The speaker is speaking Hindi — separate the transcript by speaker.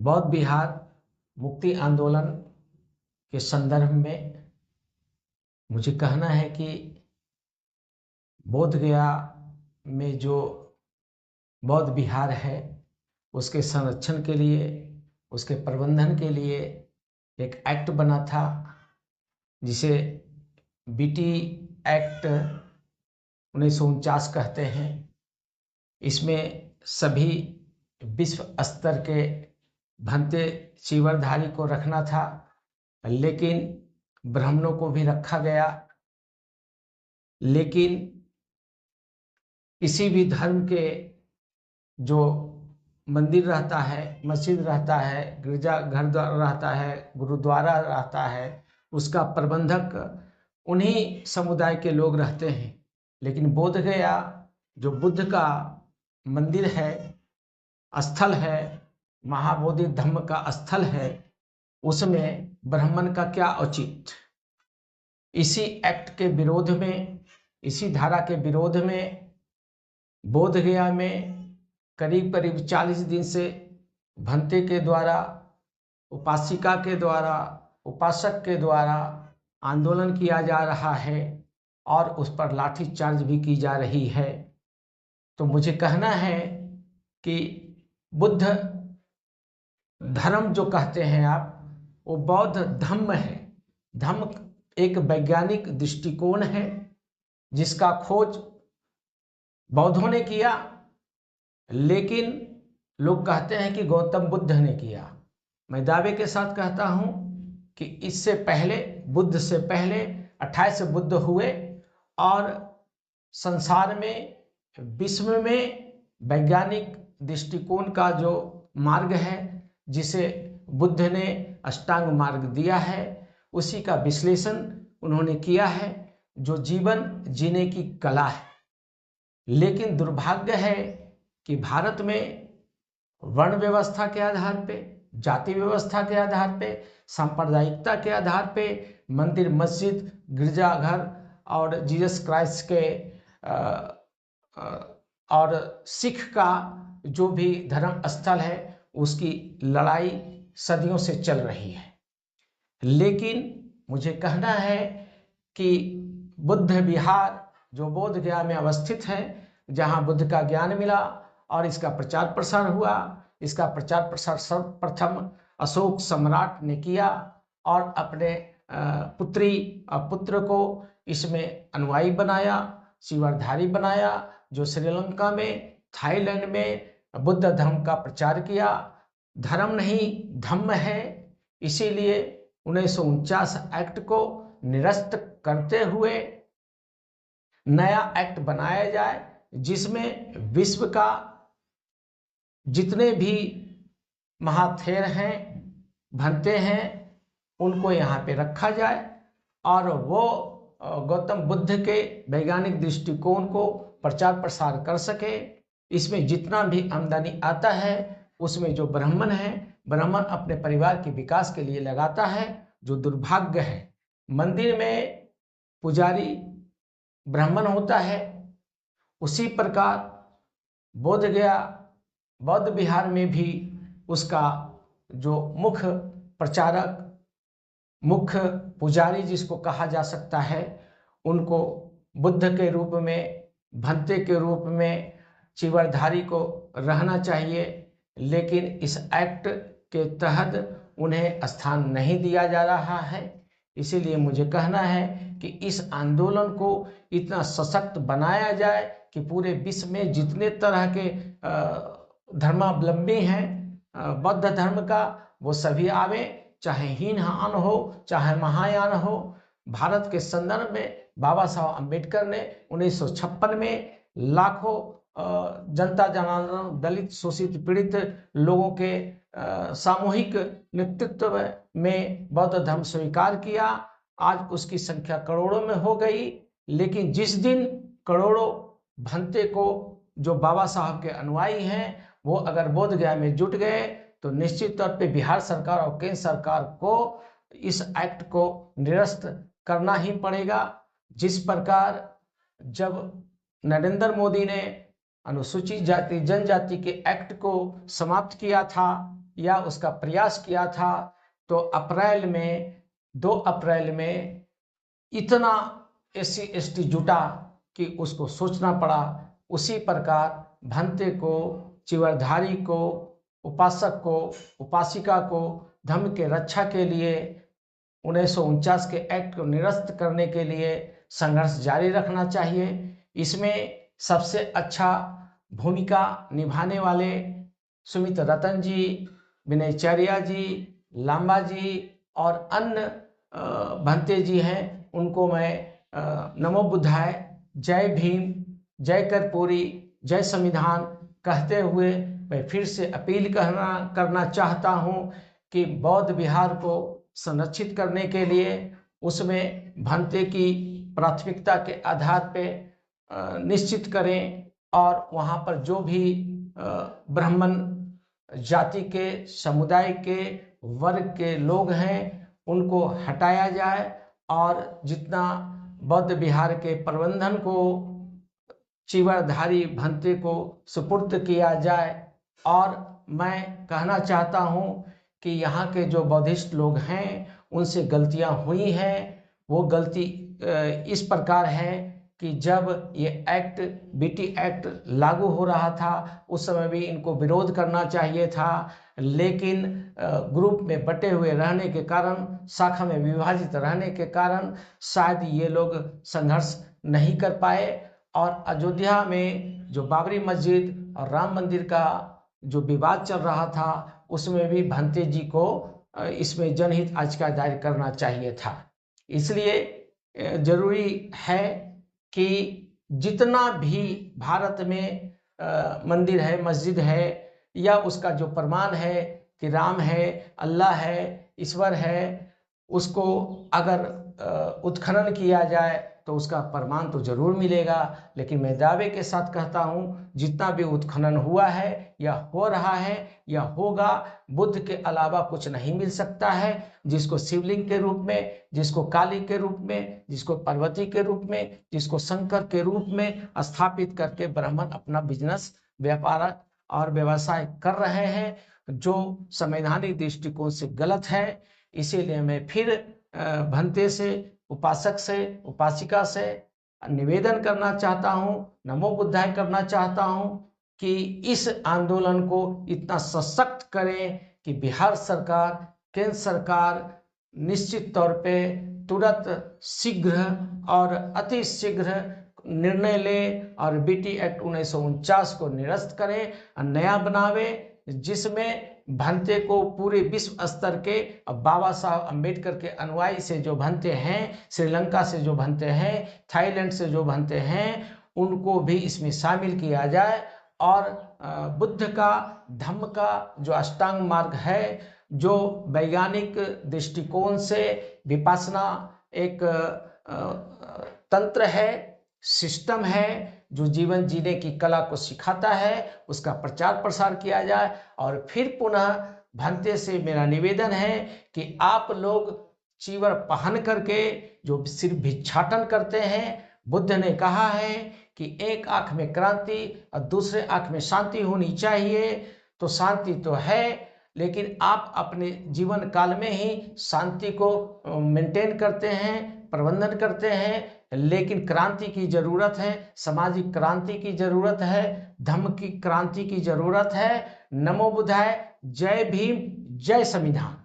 Speaker 1: बौद्ध बिहार मुक्ति आंदोलन के संदर्भ में मुझे कहना है कि बोध गया में जो बौद्ध विहार है उसके संरक्षण के लिए, उसके प्रबंधन के लिए एक एक्ट बना था जिसे बीटी एक्ट 1949 कहते हैं। इसमें सभी विश्व स्तर के भंते चीवरधारी को रखना था, लेकिन ब्राह्मणों को भी रखा गया। लेकिन किसी भी धर्म के जो मंदिर रहता है, मस्जिद रहता है, गिरजा घर रहता है, गुरुद्वारा रहता है, उसका प्रबंधक उन्हीं समुदाय के लोग रहते हैं। लेकिन बोध गया जो बुद्ध का मंदिर है, स्थल है, महाबोधि धम्म का स्थल है, उसमें ब्राह्मण का क्या औचित्य। इसी एक्ट के विरोध में, इसी धारा के विरोध में बोध गया में करीब करीब 40 दिन से भंते के द्वारा, उपासिका के द्वारा, उपासक के द्वारा आंदोलन किया जा रहा है और उस पर लाठी चार्ज भी की जा रही है। तो मुझे कहना है कि बुद्ध धर्म जो कहते हैं आप, वो बौद्ध धम्म है। धम्म एक वैज्ञानिक दृष्टिकोण है जिसका खोज बौद्धों ने किया, लेकिन लोग कहते हैं कि गौतम बुद्ध ने किया। मैं दावे के साथ कहता हूं कि इससे पहले, बुद्ध से पहले 28 बुद्ध हुए और संसार में, विश्व में वैज्ञानिक दृष्टिकोण का जो मार्ग है, जिसे बुद्ध ने अष्टांग मार्ग दिया है, उसी का विश्लेषण उन्होंने किया है, जो जीवन जीने की कला है। लेकिन दुर्भाग्य है कि भारत में वर्ण व्यवस्था के आधार पे, जाति व्यवस्था के आधार पे, सांप्रदायिकता के आधार पे मंदिर, मस्जिद, गिरजाघर और जीसस क्राइस्ट के और सिख का जो भी धर्म स्थल है, उसकी लड़ाई सदियों से चल रही है। लेकिन मुझे कहना है कि बुद्ध विहार जो बोध गया में अवस्थित है, जहां बुद्ध का ज्ञान मिला और इसका प्रचार प्रसार हुआ, इसका प्रचार प्रसार सर्वप्रथम अशोक सम्राट ने किया और अपने पुत्र को इसमें अनुयायी बनाया, चीवरधारी बनाया, जो श्रीलंका में, थाईलैंड में बुद्ध धर्म का प्रचार किया। धर्म नहीं धम्म है, इसीलिए 1949 एक्ट को निरस्त करते हुए नया एक्ट बनाया जाए, जिसमें विश्व का जितने भी महाथेर हैं, भंते हैं, उनको यहाँ पे रखा जाए और वो गौतम बुद्ध के वैज्ञानिक दृष्टिकोण को प्रचार प्रसार कर सके। इसमें जितना भी आमदनी आता है, उसमें जो ब्राह्मण है, ब्राह्मण अपने परिवार के विकास के लिए लगाता है, जो दुर्भाग्य है। मंदिर में पुजारी ब्राह्मण होता है, उसी प्रकार बोध गया बौद्ध विहार में भी उसका जो मुख्य प्रचारक, मुख्य पुजारी जिसको कहा जा सकता है, उनको बुद्ध के रूप में, भंते के रूप में, चीवरधारी को रहना चाहिए। लेकिन इस एक्ट के तहत उन्हें स्थान नहीं दिया जा रहा है। इसीलिए मुझे कहना है कि इस आंदोलन को इतना सशक्त बनाया जाए कि पूरे विश्व में जितने तरह के धर्मावलंबी हैं बौद्ध धर्म का, वो सभी आवे, चाहे हीनयान हो, चाहे महायान हो। भारत के संदर्भ में बाबा साहब अम्बेडकर ने 1956 में लाखों जनता जनार्दन, दलित, शोषित, पीड़ित लोगों के सामूहिक नेतृत्व में बौद्ध धर्म स्वीकार किया। आज उसकी संख्या करोड़ों में हो गई। लेकिन जिस दिन करोड़ों भंते को, जो बाबा साहब के अनुयायी हैं, वो अगर बोध गया में जुट गए, तो निश्चित तौर पे बिहार सरकार और केंद्र सरकार को इस एक्ट को निरस्त करना ही पड़ेगा। जिस प्रकार जब नरेंद्र मोदी ने अनुसूचित जाति जनजाति के एक्ट को समाप्त किया था, या उसका प्रयास किया था, तो 2 अप्रैल में इतना SC/ST जुटा कि उसको सोचना पड़ा। उसी प्रकार भंते को, चिवरधारी को, उपासक को, उपासिका को धर्म के रक्षा के लिए 1949 के एक्ट को निरस्त करने के लिए संघर्ष जारी रखना चाहिए। इसमें सबसे अच्छा भूमिका निभाने वाले सुमित रतन जी, विनय चरिया जी, लांबा जी और अन्य भंते जी हैं। उनको मैं नमो बुद्धाय, जय भीम, जय कर्पूरी, जय संविधान कहते हुए मैं फिर से अपील करना चाहता हूँ कि बौद्ध विहार को संरक्षित करने के लिए उसमें भंते की प्राथमिकता के आधार पे निश्चित करें और वहाँ पर जो भी ब्राह्मण जाति के, समुदाय के, वर्ग के लोग हैं उनको हटाया जाए और जितना बौद्ध विहार के प्रबंधन को चिवरधारी भंते को सुपुर्द किया जाए। और मैं कहना चाहता हूँ कि यहाँ के जो बौद्धिस्ट लोग हैं उनसे गलतियाँ हुई हैं। वो गलती इस प्रकार है कि जब ये एक्ट, BT एक्ट लागू हो रहा था उस समय भी इनको विरोध करना चाहिए था, लेकिन ग्रुप में बटे हुए रहने के कारण, शाखा में विभाजित रहने के कारण शायद ये लोग संघर्ष नहीं कर पाए। और अयोध्या में जो बाबरी मस्जिद और राम मंदिर का जो विवाद चल रहा था उसमें भी भंते जी को इसमें जनहित याचिका दायर करना चाहिए था। इसलिए जरूरी है कि जितना भी भारत में मंदिर है, मस्जिद है या उसका जो प्रमाण है कि राम है, अल्लाह है, ईश्वर है, उसको अगर उत्खनन किया जाए तो उसका प्रमाण तो जरूर मिलेगा। लेकिन मैं दावे के साथ कहता हूँ जितना भी उत्खनन हुआ है या हो रहा है या होगा, बुद्ध के अलावा कुछ नहीं मिल सकता है। जिसको शिवलिंग के रूप में, जिसको काली के रूप में, जिसको पार्वती के रूप में, जिसको शंकर के रूप में स्थापित करके ब्राह्मण अपना बिजनेस, व्यापार और व्यवसाय कर रहे हैं, जो संवैधानिक दृष्टिकोण से गलत है। इसीलिए मैं फिर भंते से, उपासक से, उपासिका से निवेदन करना चाहता हूँ, नमो बुद्धाय करना चाहता हूँ कि इस आंदोलन को इतना सशक्त करें कि बिहार सरकार, केंद्र सरकार निश्चित तौर पे तुरंत, शीघ्र और अति शीघ्र निर्णय ले और BT एक्ट 1949 को निरस्त करे और नया बनावे, जिसमें भंते को पूरे विश्व स्तर के बाबा साहब अम्बेडकर के अनुयायी से जो भंते हैं, श्रीलंका से जो भंते हैं, थाईलैंड से जो भंते हैं, उनको भी इसमें शामिल किया जाए और बुद्ध का, धम्म का जो अष्टांग मार्ग है, जो वैज्ञानिक दृष्टिकोण से विपश्यना एक तंत्र है, सिस्टम है, जो जीवन जीने की कला को सिखाता है, उसका प्रचार प्रसार किया जाए। और फिर पुनः भंते से मेरा निवेदन है कि आप लोग चीवर पहन करके जो सिर्फ भिक्षाटन करते हैं, बुद्ध ने कहा है कि एक आंख में क्रांति और दूसरे आंख में शांति होनी चाहिए। तो शांति तो है, लेकिन आप अपने जीवन काल में ही शांति को मेंटेन करते हैं, प्रबंधन करते हैं, लेकिन क्रांति की जरूरत है, सामाजिक क्रांति की जरूरत है, धर्म की क्रांति की जरूरत है। नमो बुद्धाय, जय भीम, जय संविधान।